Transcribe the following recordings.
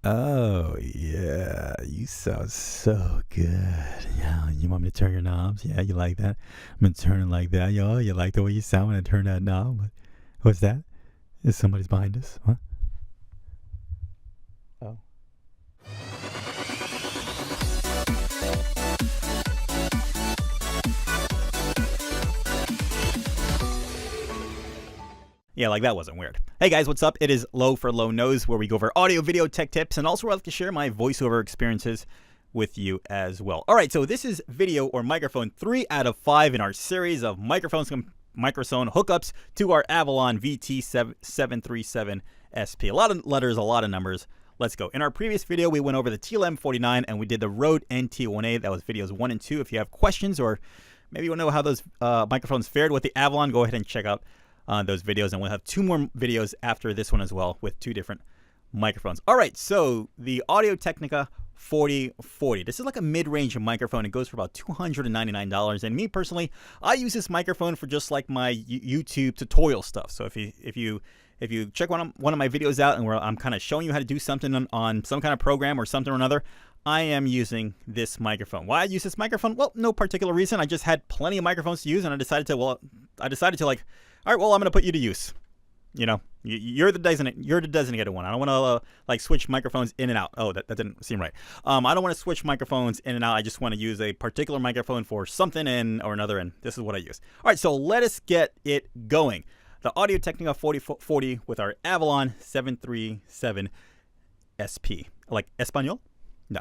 Oh, yeah. You sound so good. Yeah, you want me to turn your knobs? Yeah, you like that? I'm going to turn it like that. Yo, you like the way you sound when I turn that knob? What's that? Is somebody's behind us? Huh? Oh. Yeah, like that wasn't weird. Hey guys, what's up? It is Low for Low Nose, where we go over audio, video, tech tips, and also I like to share my voiceover experiences with you as well. All right, so this is video or microphone 3 out of 5 in our series of microphone hookups to our Avalon Vt 737 SP. A lot of letters, a lot of numbers. Let's go. In our previous video, we went over the TLM49 and we did the Rode NT1A. That was videos 1 and 2. If you have questions or maybe you want to know how those microphones fared with the Avalon, go ahead and check out those videos, and we'll have 2 more videos after this one as well with 2 different microphones. All right, so the Audio Technica 4040. This is like a mid-range microphone. It goes for about $299, and me personally, I use this microphone for just like my YouTube tutorial stuff. So if you check one of my videos out and where I'm kind of showing you how to do something on some kind of program or something or another, I am using this microphone. Why I use this microphone? Well, no particular reason. I just had plenty of microphones to use, and I decided to like, all right, well, I'm going to put you to use. You know, you're the designated one. I don't want to like switch microphones in and out. Oh, that didn't seem right. I don't want to switch microphones in and out. I just want to use a particular microphone for something or another, and this is what I use. All right, so let us get it going. The Audio Technica 4040 with our Avalon 737 SP. Like Espanol? No.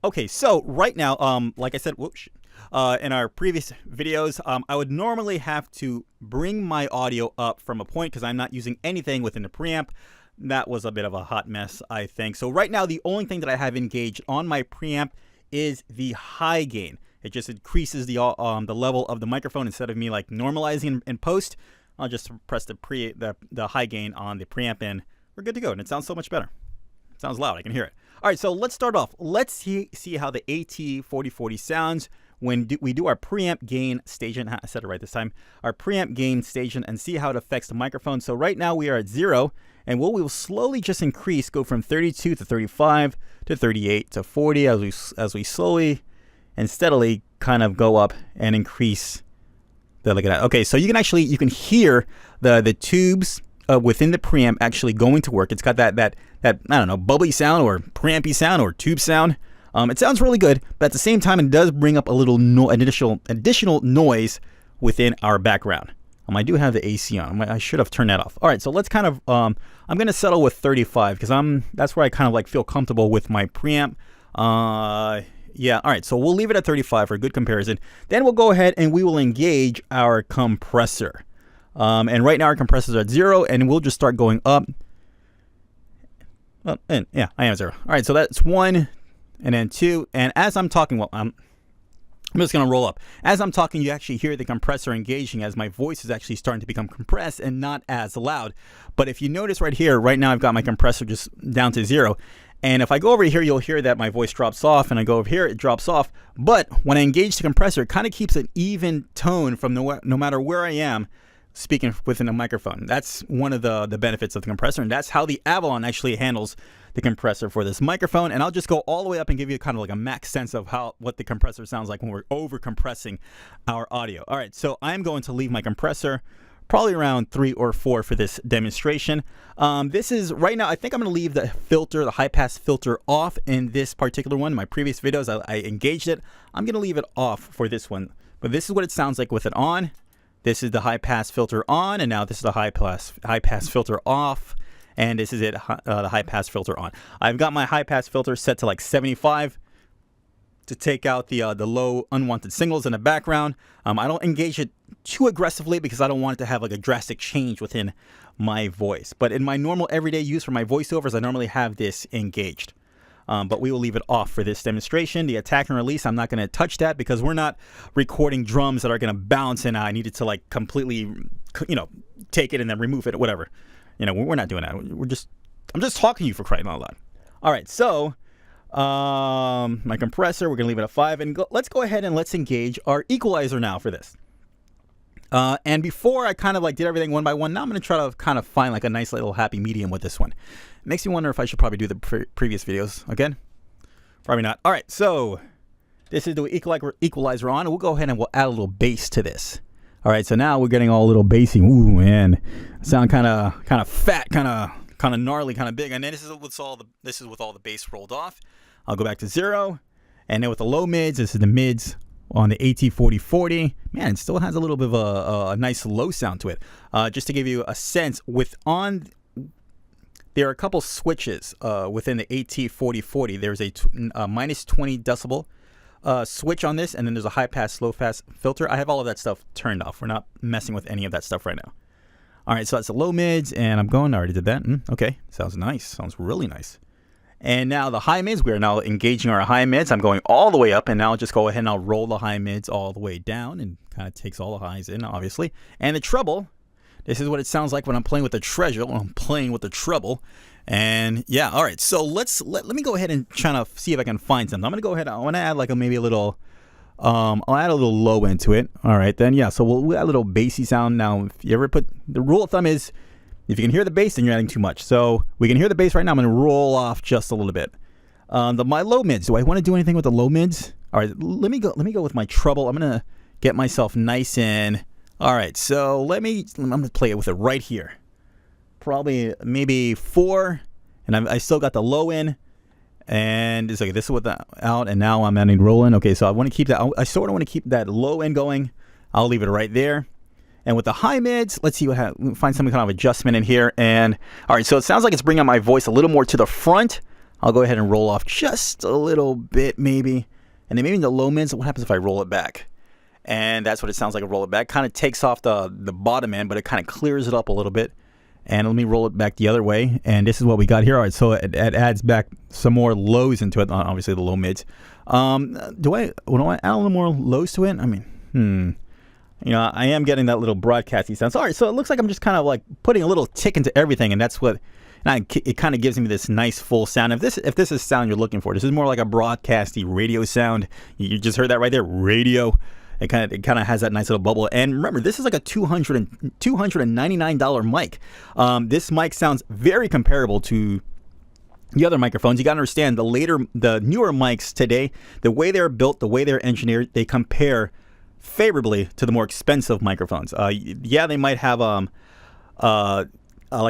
Okay, so right now, like I said, whoops. In our previous videos, I would normally have to bring my audio up from a point because I'm not using anything within the preamp. That was a bit of a hot mess, I think. So right now, the only thing that I have engaged on my preamp is the high gain. It just increases the level of the microphone instead of me like normalizing in post. I'll just press the high gain on the preamp and we're good to go. And it sounds so much better. It sounds loud. I can hear it. All right, so let's start off. Let's see how the AT4040 sounds when we do our preamp gain station. I said it right this time. Our preamp gain station and see how it affects the microphone. So right now we are at 0, and we will slowly just increase, go from 32 to 35 to 38 to 40 as we slowly and steadily kind of go up and increase. Look at that. Okay, so you can hear the tubes within the preamp actually going to work. It's got that I don't know, bubbly sound or preampy sound or tube sound. It sounds really good, but at the same time, it does bring up a little additional noise within our background. I do have the AC on. I should have turned that off. All right, so let's kind of, I'm going to settle with 35 because that's where I kind of like feel comfortable with my preamp. Yeah, all right, so we'll leave it at 35 for a good comparison. Then we'll go ahead and we will engage our compressor. And right now our compressors are at 0, and we'll just start going up. Well, and yeah, I am 0. All right, so that's 1. And then 2, and as I'm talking, well, I'm just going to roll up. As I'm talking, you actually hear the compressor engaging as my voice is actually starting to become compressed and not as loud. But if you notice right here, right now I've got my compressor just down to 0. And if I go over here, you'll hear that my voice drops off, and I go over here, it drops off. But when I engage the compressor, it kind of keeps an even tone from no matter where I am speaking within a microphone. That's one of the benefits of the compressor, and that's how the Avalon actually handles the compressor for this microphone. And I'll just go all the way up and give you kind of like a max sense of what the compressor sounds like when we're over compressing our audio. All right, so I'm going to leave my compressor probably around 3 or 4 for this demonstration. This is right now, I think I'm going to leave the filter, the high pass filter off in this particular one. In my previous videos, I engaged it. I'm going to leave it off for this one, but this is what it sounds like with it on. This is the high pass filter on, and now this is the high pass filter off. And this is it, the high pass filter on. I've got my high pass filter set to like 75 to take out the low unwanted signals in the background. I don't engage it too aggressively because I don't want it to have like a drastic change within my voice. But in my normal everyday use for my voiceovers, I normally have this engaged. But we will leave it off for this demonstration. The attack and release, I'm not going to touch that because we're not recording drums that are going to bounce and I needed to like completely, take it and then remove it or whatever. We're not doing that. I'm just talking to you for crying out loud. All right, so my compressor, we're going to leave it at 5. And let's go ahead and let's engage our equalizer now for this. And before I kind of like did everything one by one, now I'm going to try to kind of find like a nice little happy medium with this one. It makes me wonder if I should probably do the previous videos again. Probably not. All right, so this is the equalizer on. We'll go ahead and we'll add a little bass to this. All right, so now we're getting all a little bassy. Ooh, man, sound kind of fat, kind of gnarly, kind of big. And then this is with all the bass rolled off. I'll go back to 0, and then with the low mids, this is the mids on the AT4040. Man, it still has a little bit of a nice low sound to it. Just to give you a sense, there are a couple switches within the AT4040. There's a minus 20 decibel switch on this, and then there's a high pass, low pass filter. I have all of that stuff turned off. We're not messing with any of that stuff right now. All right, so that's the low mids, and I already did that. Okay, sounds nice. Sounds really nice. And now the high mids, we are now engaging our high mids. I'm going all the way up, and now I'll just go ahead and I'll roll the high mids all the way down, and kind of takes all the highs in, obviously. And the treble, this is what it sounds like when I'm playing with the treasure, when I'm playing with the treble. And yeah, all right, so let me go ahead and try to see if I can find something. I'm gonna go ahead, I want to add like maybe a little, I'll add a little low into it. All right, then yeah, so we'll add a little bassy sound. Now, if you ever the rule of thumb is, if you can hear the bass, then you're adding too much. So we can hear the bass right now. I'm going to roll off just a little bit. My low mids. Do I want to do anything with the low mids? All right, let me go with my treble. I'm going to get myself nice in. All right, so I'm going to play it with it right here. Probably maybe 4, and I still got the low in. And it's okay. This is with the out, and now I'm adding roll in. Okay, so I want to keep that. I sort of want to keep that low end going. I'll leave it right there. And with the high mids, let's see find some kind of adjustment in here. And all right, so it sounds like it's bringing my voice a little more to the front. I'll go ahead and roll off just a little bit, maybe. And then maybe in the low mids, what happens if I roll it back? And that's what it sounds like. I roll it back. Kind of takes off the bottom end, but it kind of clears it up a little bit. And let me roll it back the other way. And this is what we got here. All right, so it adds back some more lows into it. Obviously, the low mids. Do I add a little more lows to it? I mean, you know, I am getting that little broadcasty sound. So, all right, so it looks like I'm just kind of like putting a little tick into everything, and that's what it kind of gives me this nice full sound. If this is sound you're looking for, this is more like a broadcasty radio sound. You just heard that right there, radio. It kind of has that nice little bubble. And remember, this is like a $299 mic. This mic sounds very comparable to the other microphones. You got to understand the newer mics today, the way they're built, the way they're engineered, they compare favorably to the more expensive microphones. Yeah, they might have like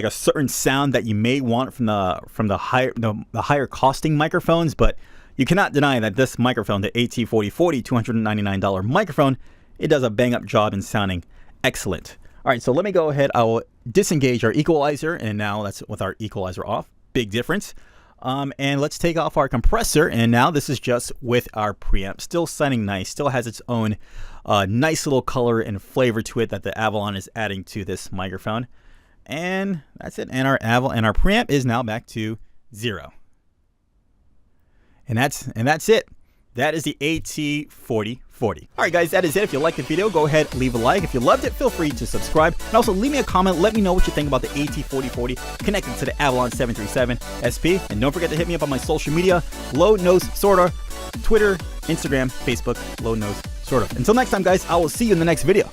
a certain sound that you may want from the higher costing microphones, but you cannot deny that this microphone, the AT4040 $299 microphone, it does a bang up job in sounding excellent. All right, so let me go ahead. I will disengage our equalizer, and now that's with our equalizer off. Big difference. And let's take off our compressor, and now this is just with our preamp. Still sounding nice, still has its own nice little color and flavor to it that the Avalon is adding to this microphone. And that's it. And our preamp is now back to 0. And that's it. That is the AT4040. All right, guys, that is it. If you liked the video, go ahead, leave a like. If you loved it, feel free to subscribe. And also leave me a comment. Let me know what you think about the AT4040 connected to the Avalon 737 SP. And don't forget to hit me up on my social media, Low Nose Sorta, Twitter, Instagram, Facebook, Low Nose Sorta. Until next time, guys, I will see you in the next video.